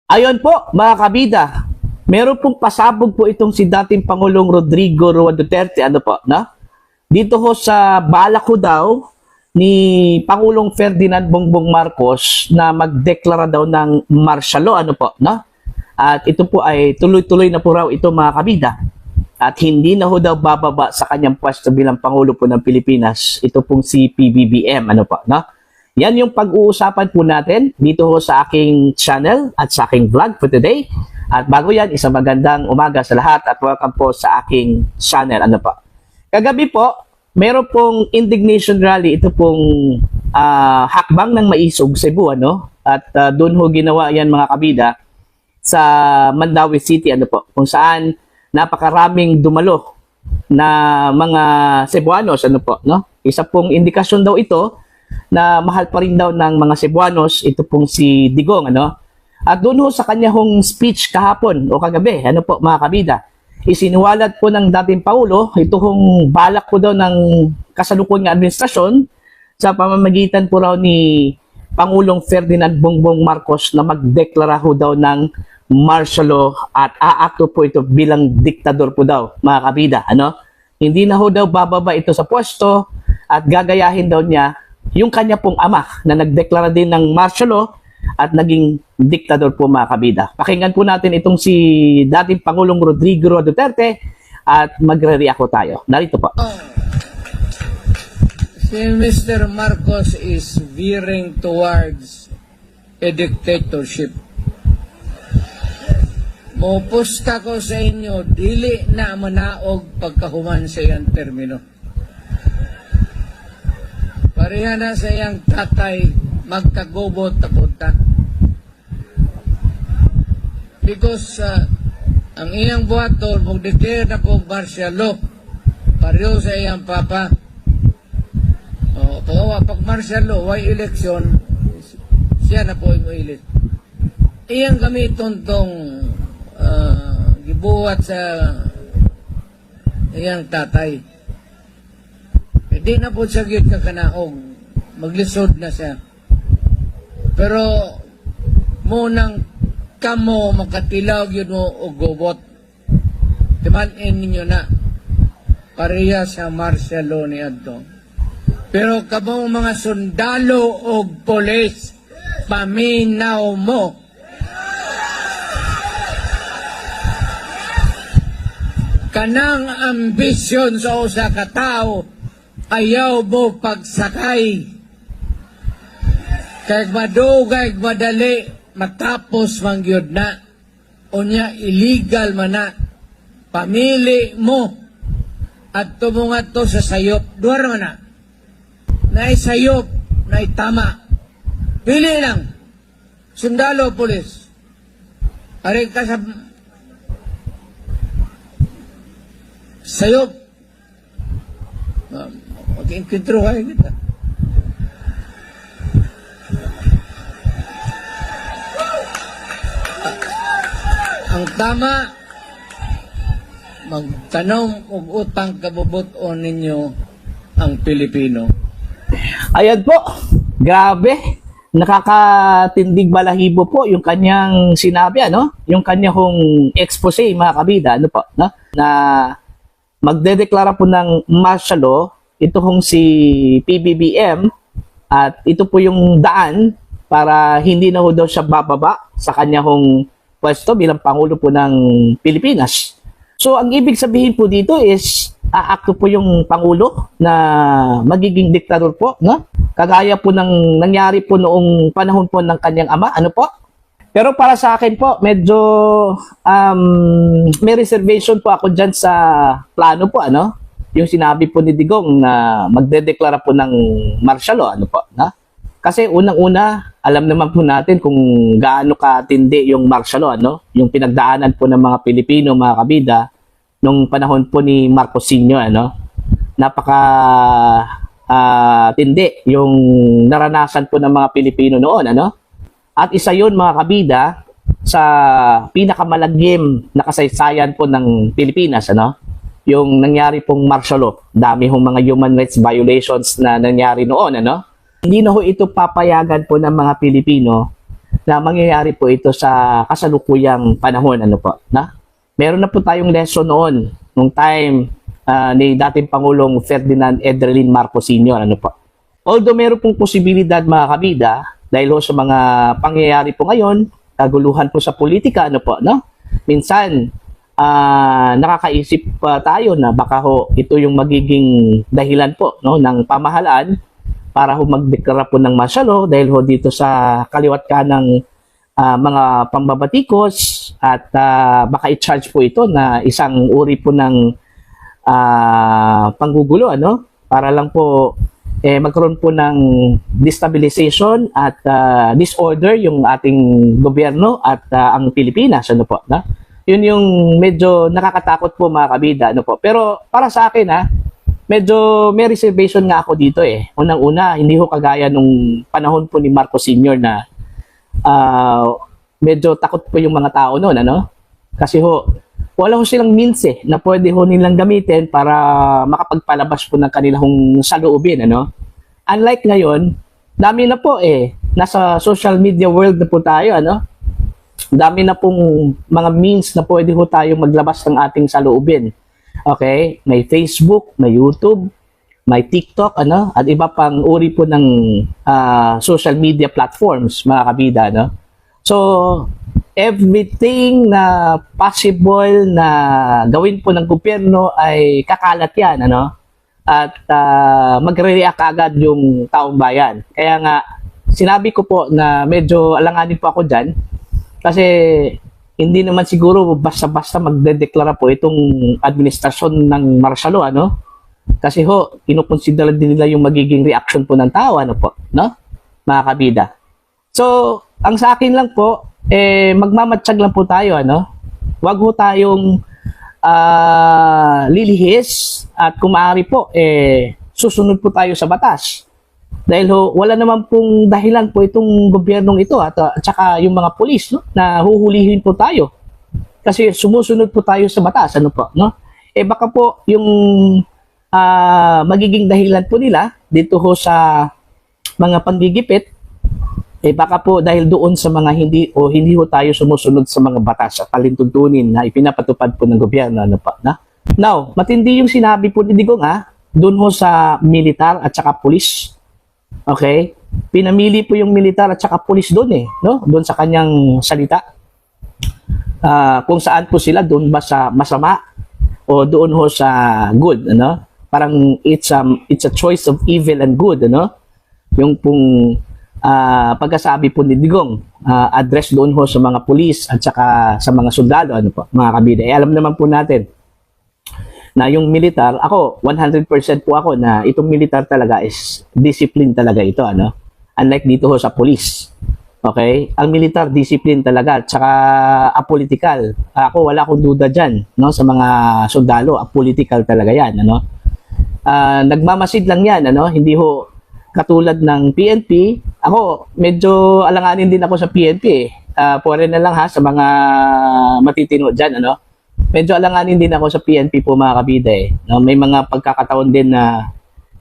Ayon po, mga kabida, meron pong pasabog po itong si dating Pangulong Rodrigo Roa Duterte, ano po, no? Dito ho sa balak ho daw ni Pangulong Ferdinand Bongbong Marcos na magdeklara daw ng martial law, ano po, no? At ito po ay tuloy-tuloy na po raw ito, mga kabida. At hindi na ho daw bababa sa kanyang pwesto bilang Pangulo po ng Pilipinas. Ito pong si PBBM, ano po, no? Yan yung pag-uusapan po natin dito ho sa aking channel at sa aking vlog for today. At bago yan, isang magandang umaga sa lahat at welcome po sa aking channel. Ano po? Kagabi po, meron pong indignation rally. Ito pong hakbang ng Maisog, Cebu. Ano? At doon ho ginawa yan, mga kabida, sa Mandaue City. Ano po? Kung saan napakaraming dumalo na mga Cebuanos. Ano po? No? Isa pong indikasyon daw ito na mahal pa rin daw ng mga Cebuanos, ito pong si Digong, ano? At doon ho sa kanya hong speech kahapon o kagabi, ano po, mga kabida, isiniwalat po ng dating Pangulo, ito hong balak po daw ng kasalukuyang administrasyon sa pamamagitan po raw ni Pangulong Ferdinand Bongbong Marcos na magdeklara ho daw ng martial law at aakto po ito bilang diktador po daw, mga kabida, ano? Hindi na ho daw bababa ito sa pwesto at gagayahin daw niya yung kanya pong ama na nagdeklara din ng martial law at naging diktador po, mga kabida. Pakinggan po natin itong si dating Pangulong Rodrigo Roa Duterte at magre-react po tayo. Narito po. Si Mr. Marcos is veering towards a dictatorship. Mupusta ko sa inyo, dili na manaog pagkahuman sa iyang termino. Pareha na sa iyang tatay magkagobot tapunta. Because ang iyang buhaton, mag-declare na po martial law, pareho sa iyang papa. Pag martial law, why election, siya na po yung ilit. Iyang gamiton tong gibuhat sa iyang tatay. Di na po siya gyud kakanaog, maglisod na siya. Pero munang kamo makatilaw yun mo o gobot. Timanin ninyo na pareha sa martial law ni Adto. Pero kamo mga sundalo o polis, paminaw mo. Kanang ambisyon sa usa ka tao, ayaw mo pagsakay. Kaya madugay, madali, matapos mangyod na. O niya, illegal man na. Pamili mo. At tumungat to sa sayop. Duwar man na. Naisayop, naitama. Pili lang. Sundalo, polis. Aring ka sa sayop. Mag-enkwentro kayo kita. Ang tama, magtanong og utang kabubuton ninyo ang Pilipino. Ayan po, grabe. Nakakatindig balahibo po yung kanyang sinabi, ano? Yung kanyang expose, mga kabida, ano po, no? Na magdedeklara po ng martial law, ito hong si PBBM at ito po yung daan para hindi na ho daw siya bababa sa kanya hong pwesto bilang Pangulo po ng Pilipinas. So ang ibig sabihin po dito is aakto po yung Pangulo na magiging diktador po, no? Kagaya po ng nangyari po noong panahon po ng kanyang ama, ano po? Pero para sa akin po, medyo may reservation po ako dyan sa plano po, ano? Yung sinabi po ni Digong na magdedeklara po ng martial law, ano po, na? Kasi unang-una, alam naman po natin kung gaano katindi yung martial law, ano? Yung pinagdaanan po ng mga Pilipino, mga kabida, nung panahon po ni Marcos Sr., ano? Napaka tindi yung naranasan po ng mga Pilipino noon, ano? At isa yun, mga kabida, sa pinakamalagim na kasaysayan po ng Pilipinas, ano? Yung nangyari pong martial law. Dami hong mga human rights violations na nangyari noon, ano? Hindi na ho ito papayagan po ng mga Pilipino na mangyayari po ito sa kasalukuyang panahon, ano po, na? Meron na po tayong lesson noon, nung time ni dating Pangulong Ferdinand Edralin Marcos Sr., ano po. Although meron pong posibilidad mga kabida, dahil ho sa mga pangyayari po ngayon, kaguluhan po sa politika, ano po, no? Minsan, nakakaisip pa tayo na baka ho ito yung magiging dahilan po, no, ng pamahalaan para ho magdeklara po ng martial law dahil ho dito sa kaliwat kanang mga pambabatikos at baka i-charge po ito na isang uri po ng panggugulo, ano, para lang po magkaroon po ng destabilization at disorder yung ating gobyerno at ang Pilipinas, ano po, na? Yun yung medyo nakakatakot po mga kabida, ano po. Pero para sa akin medyo may reservation nga ako dito Unang-una, hindi ho kagaya nung panahon po ni Marcos Sr. na medyo takot po yung mga tao noon, ano? Kasi ho, wala ho silang means na pwede ho nilang gamitin para makapagpalabas po ng kanilang saloobin, ano? Unlike ngayon, dami na po nasa social media world na po tayo, ano? Dami na pong mga means na pwede ho tayo maglabas ng ating saloobin. Okay? May Facebook, may YouTube, may TikTok, ano? At iba pang uri po ng social media platforms, mga kabida, no? So, everything na possible na gawin po ng gobyerno ay kakalat yan, ano? At magre-react agad yung taong bayan. Kaya nga, sinabi ko po na medyo alanganin po ako dyan kasi hindi naman siguro basta-basta magdedeklara po itong administrasyon ng martial law, ano? Kasi ho, kinukonsidera din nila yung magiging reaction po ng tao, ano po, no? Mga kabida. So, ang sa akin lang po, magmamatsyag lang po tayo, ano? Huwag ho tayong lilihis at kung maaari po, susunod po tayo sa batas. Dahil ho, wala naman pong dahilan po itong gobyernong ito at saka yung mga pulis, no, na huhulihin po tayo. Kasi sumusunod po tayo sa batas, ano po, no? Baka po yung magiging dahilan po nila dito ho sa mga panggigipit, baka po dahil doon sa mga hindi ho tayo sumusunod sa mga batas at palintuntunin na ipinapatupad po ng gobyerno, ano po, na? Now, matindi yung sinabi po ni Digong doon ho sa militar at saka pulis. Okay? Pinamili po yung militar at saka pulis doon no? Doon sa kanyang salita. Kung saan po sila, doon ba sa masama o doon ho sa good, ano? Parang it's a choice of evil and good, ano? Yung pong pagkasabi po ni Digong, address doon ho sa mga pulis at saka sa mga sundalo, ano po, mga kabida. Alam naman po natin na yung militar, ako, 100% po ako na itong militar talaga is discipline talaga ito, ano? Unlike dito ho sa police. Okay? Ang militar, discipline talaga, at saka apolitical. Ako, wala akong duda dyan, no? Sa mga sundalo, apolitical talaga yan, ano? Nagmamasid lang yan, ano? Hindi ho katulad ng PNP. Ako, medyo alanganin din ako sa PNP Pwede na lang sa mga matitino dyan, ano? Medyo alanganin din ako sa PNP po mga kabida No? May mga pagkakataon din na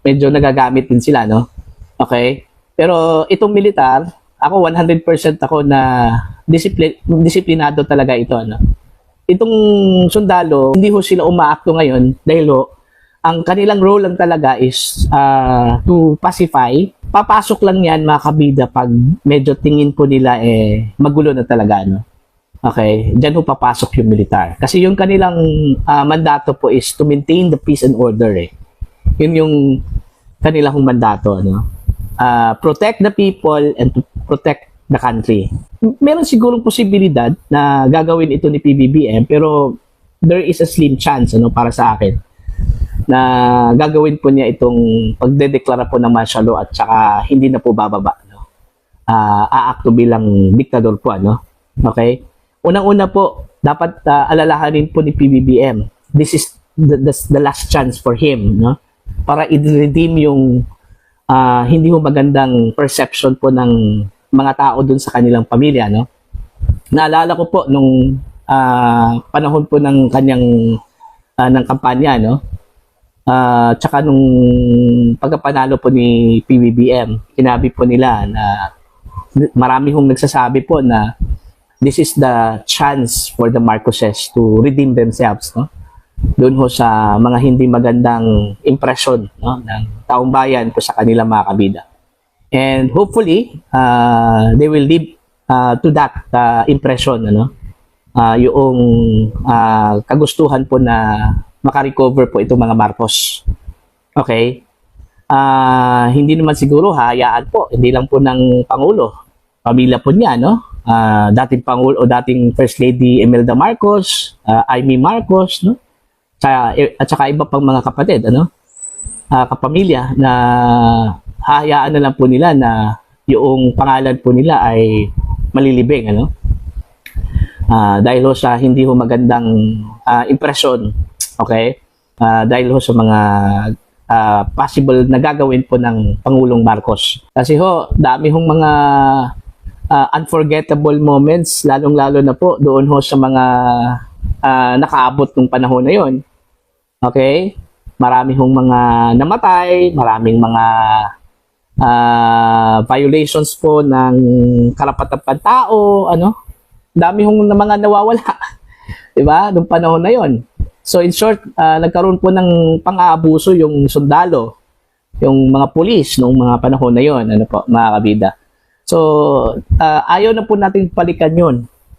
medyo nagagamit din sila, no? Okay? Pero itong militar, ako 100% ako na disiplinado talaga ito, no? Itong sundalo, hindi ho sila umaakto ngayon dahil ho, ang kanilang role lang talaga is to pacify. Papasok lang yan mga kabida pag medyo tingin po nila magulo na talaga, no? Okay, diyan ho papasok yung militar. Kasi yung kanilang mandato po is to maintain the peace and order. Yun yung kanilang mandato, no? Protect the people and to protect the country. Meron sigurong posibilidad na gagawin ito ni PBBM pero there is a slim chance, ano, para sa akin na gagawin po niya itong pagdedeklara po ng martial law at saka hindi na po bababa, no? Aakto bilang diktador po, ano? Okay? Unang-una po, dapat alalahanin po ni PBBM, this is the last chance for him, no? Para i-redeem yung hindi ho magandang perception po ng mga tao dun sa kanilang pamilya, no? Naalala ko po nung panahon po ng kanyang ng kampanya, no? Tsaka nung pagkapanalo po ni PBBM, sinabi po nila na marami hong nagsasabi po na this is the chance for the Marcoses to redeem themselves, no? Doon ho sa mga hindi magandang impression, no, ng taong bayan po sa kanilang mga kabida. And hopefully, they will live to that impression, ano? Yung kagustuhan po na makarecover po itong mga Marcos. Okay? Hindi naman siguro hayaan po, hindi lang po ng Pangulo. Pamilya po niya, no? Dating Pangulo o dating First Lady Imelda Marcos, Amy Marcos, no? At saka iba pang mga kapatid, ano? Kapamilya na hahayaan na lang po nila na yung pangalan po nila ay malilibing, ano? Dahil ho sa hindi ho magandang impresyon, okay? Dahil ho sa mga possible na gagawin po ng Pangulong Marcos. Kasi ho, dami hong mga unforgettable moments, lalong-lalo na po doon ho sa mga nakaabot ng panahon na yon. Okay? Marami hong mga namatay, maraming mga violations po ng karapatang pantao, ano? Dami hong mga nawawala. 'Di ba? Noong panahon na yon. So in short, nagkaroon po ng pang-aabuso yung sundalo, yung mga pulis noong mga panahon na yon, ano po, mga kabida. So ayaw na po nating palikan yon.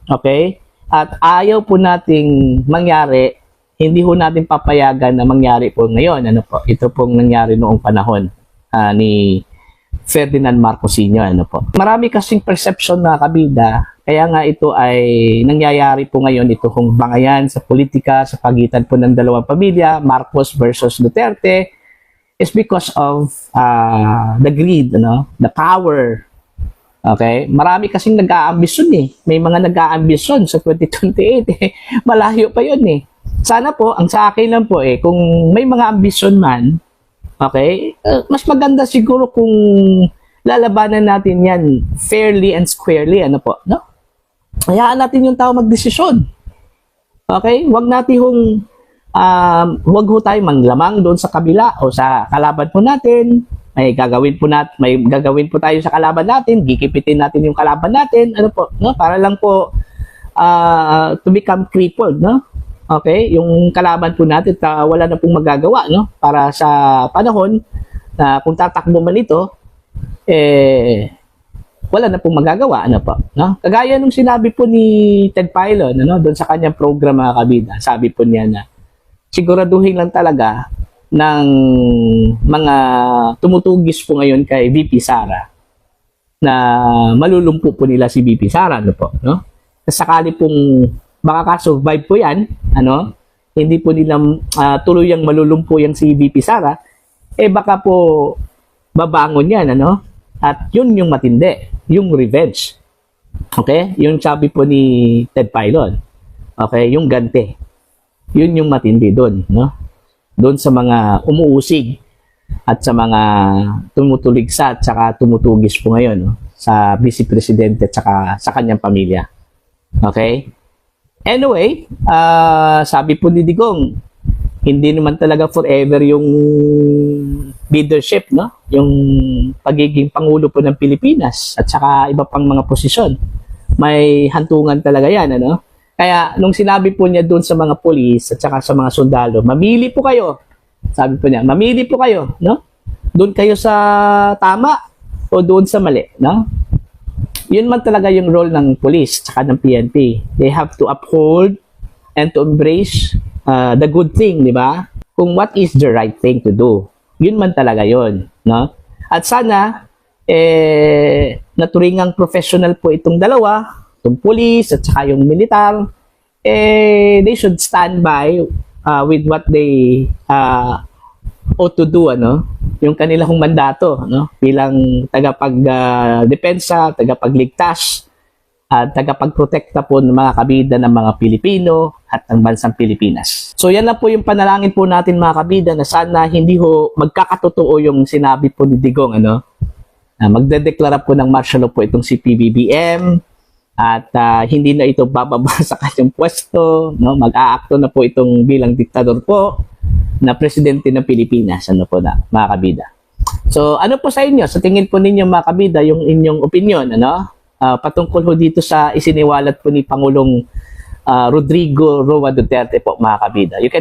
Okay? At ayaw po nating mangyari, hindi ho natin papayagan na mangyari po ngayon. Ano po? Ito pong nangyari noong panahon ni Ferdinand Marcos Sr. Ano po? Marami kasing perception na kabida, kaya nga ito ay nangyayari po ngayon, ito kung bangayan sa politika, sa pagitan po ng dalawang pamilya, Marcos versus Duterte, is because of the greed, ano? The power. Okay? Marami kasing nag-aambisyon eh. May mga nag-aambisyon sa 2028 eh. Malayo pa yun eh. Sana po, ang sa akin lang po eh, kung may mga ambisyon man, okay, mas maganda siguro kung lalabanan natin yan fairly and squarely, ano po, no? Hayaan natin yung tao magdesisyon. Okay? Huwag natin huwag ho tayo manglamang doon sa kabila o sa kalaban po natin. May gagawin po tayo sa kalaban natin, gigipitin natin yung kalaban natin, ano po, no? Para lang po to become crippled, no? Okay, yung kalaban po natin wala na pong magagawa, no? Para sa panahon na kung tatakbo man ito, wala na pong magagawa, ano po, no? Kagaya nung sinabi po ni Ted Filon, ano, doon sa kanyang program, mga kabida, sabi po niya na siguraduhin lang talaga ng mga tumutugis po ngayon kay VP Sara na malulumpo po nila si VP Sara, ano po, no? Sakali pong makaka-survive po yan, ano, hindi po nila tuluyang malulumpo yan si VP Sara, baka po babangon yan, ano, at yun yung matindi, yung revenge. Okay? Yung sabi po ni Ted Filon, okay, yung ganti, yun yung matindi doon, no? Doon sa mga umuusig at sa mga tumutuligsa at saka tumutugis po ngayon, no? Sa Vice Presidente at saka sa kanyang pamilya. Okay? Anyway, sabi po ni Digong, hindi naman talaga forever yung leadership, no? Yung pagiging Pangulo po ng Pilipinas at saka iba pang mga posisyon. May hantungan talaga yan, ano? Kaya nung sinabi po niya doon sa mga pulis at saka sa mga sundalo, mamili po kayo. Sabi po niya, mamili po kayo, no? Doon kayo sa tama o doon sa mali, no? Yun man talaga yung role ng police tsaka ng PNP. They have to uphold and to embrace the good thing, di ba? Kung what is the right thing to do. Yun man talaga yun, no? At sana, naturingang professional po itong dalawa, itong police at saka yung militar, they should stand by with what they ought to do, ano? Yung kanilang mandato, no? Bilang tagapagdepensa, tagapagligtas, at tagapagprotekta po ng mga kabida ng mga Pilipino at ng bansang Pilipinas. So yan na po yung panalangin po natin, mga kabida, na sana hindi ho magkakatotoo yung sinabi po ni Digong, ano? Magdedeklara po ng martial law po itong si PBBM at hindi na ito bababa sa kanyang pwesto, no? Mag-aakto na po itong bilang diktador po na presidente ng Pilipinas, ano po na, mga kabida. So, ano po sa inyo? Sa tingin po ninyo mga kabida, yung inyong opinion, ano? Patungkol ho dito sa isiniwalat po ni Pangulong Rodrigo Roa Duterte po mga kabida. You can